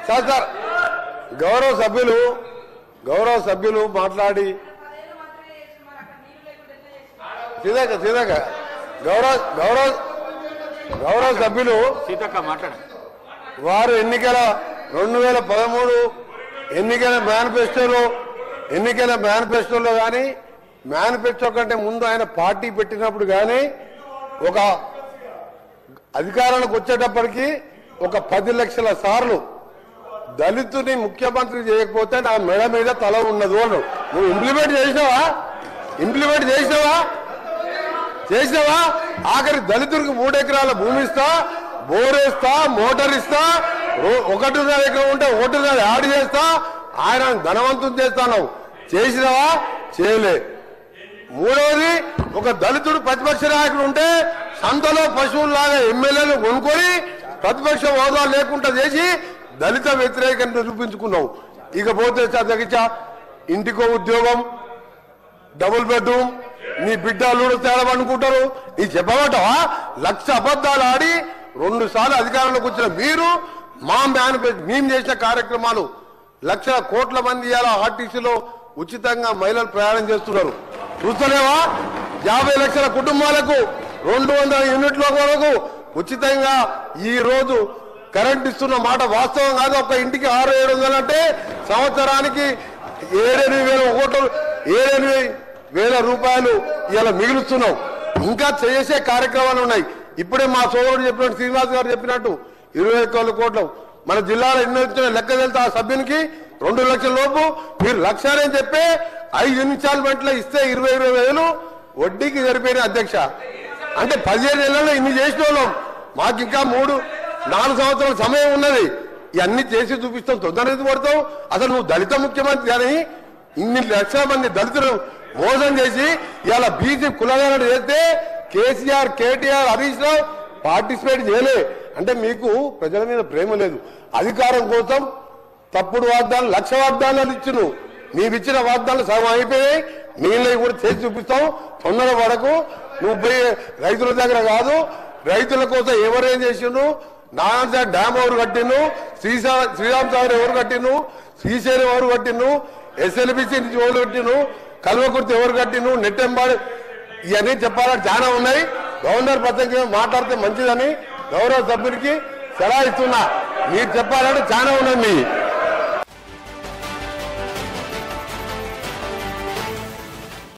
Sir గౌరవ సభ్యులు మాట్లాడి సీతక్క గౌరవ సభ్యులు వారు ఎన్నికల 2013 ఎన్నికల మేనిఫెస్టోలో కానీ మేనిఫెస్టో కంటే ముందు ఆయన పార్టీ పెట్టినప్పుడు కానీ ఒక అధికారానికి వచ్చేటప్పటికి ఒక 10 లక్షల సార్లు దళితుని ముఖ్యమంత్రి చేయకపోతే నా మెడ మీద తల ఉన్నది అను. నువ్వు ఇంప్లిమెంట్ చేసినావా ఆఖరి దళితుడికి 3 ఎకరాల భూమి ఇస్తా, బోరేస్తా, మోటార్ ఇస్తా, 1.5 ఎకరం ఉంటే 1.5 యాడ్ చేస్తా, ఆయన ధనవంతం చేస్తాను. చేసినావా? చేయలే. మూడవది, ఒక దళితుడు ప్రతిపక్ష నాయకుడు ఉంటే సంతలో పశువుల్లాగా ఎమ్మెల్యేలు కొనుక్కొని ప్రతిపక్ష హోదా లేకుండా చేసి దళిత వ్యతిరేకం నిరూపించుకున్నావు. ఇకపోతే అధ్యక్ష, ఇంటికో ఉద్యోగం, డబుల్ బెడ్రూమ్, నీ బిడ్డ అల్లుడు తేడమనుకుంటారు. నీ చెప్పబట్టవా? 1,00,000 అబద్దాలు ఆడి 2 సార్లు అధికారంలోకి వచ్చిన మీరు మేము చేసిన కార్యక్రమాలు 1,00,000 కోట్ల మంది ఇవాళ ఆర్టీసీలో ఉచితంగా మహిళలు ప్రయాణం చేస్తున్నారు. చూస్తలేవా? 50 లక్షల కుటుంబాలకు 200 యూనిట్ల వరకు ఉచితంగా ఈ రోజు కరెంట్ ఇస్తున్న మాట వాస్తవం కాదు. ఒక ఇంటికి 600-700 అంటే సంవత్సరానికి 7,000 రూపాయలు ఇలా మిగులుస్తున్నాం. ఇంకా చేసే కార్యక్రమాలు ఉన్నాయి. ఇప్పుడే మా సోదరుడు చెప్పినట్టు, శ్రీనివాస్ గారు చెప్పినట్టు 21 కోట్లు మన జిల్లాలో ఎన్ని వచ్చినా లెక్క వెళ్తే ఆ సభ్యునికి 2 లక్షల లోపు మీరు 1,00,000 అని చెప్పి 5 ఇన్స్టాల్మెంట్లో ఇస్తే 20,000 వడ్డీకి సరిపోయిన అధ్యక్ష. అంటే 15 నెలల్లో ఇన్ని చేసిన వాళ్ళం. మాకు ఇంకా 3-4 సంవత్సరాల సమయం ఉన్నది. ఇవన్నీ చేసి చూపిస్తాం. తొందరగా పడతావు. అసలు నువ్వు దళిత ముఖ్యమంత్రి అని ఇన్ని లక్షల మంది దళితులు మోసం చేసి ఇలా బీసీ కులగాలను చేస్తే కేసీఆర్, కేటీఆర్, హరీష్ రావు పార్టిసిపేట్ చేయలే. అంటే మీకు ప్రజల మీద ప్రేమ లేదు. అధికారం కోసం తప్పుడు వాగ్దానాలు, 1,00,000 వాగ్దానాలు ఇచ్చును. నీవిచ్చిన వాగ్దానాలు సగం అయిపోయాయి. మిగిలినవి కూడా చేసి చూపిస్తాం. తొందర పడకు. నువ్వు పోయి రైతుల దగ్గర కాదు, రైతుల కోసం ఎవరేం చేసిండు, నారాయణ డ్యామ్ ఎవరు కట్టిండు, శ్రీరామ్ సాగర్ ఎవరు కట్టిండు, శ్రీశైలం ఎవరు కట్టిండు, ఎస్ఎల్బిసి నుంచి ఎవరు కట్టిండు, కల్వకుర్తి ఎవరు కట్టిండు, నెట్టెంబాడు, ఇవన్నీ చెప్పాలని చాలా ఉన్నాయి. గవర్నర్ పత్రిక మాట్లాడితే మంచిదని గౌరవ సభ్యునికి సలహా ఇస్తున్నా. మీరు చెప్పాలంటే చాలా ఉన్నాయి.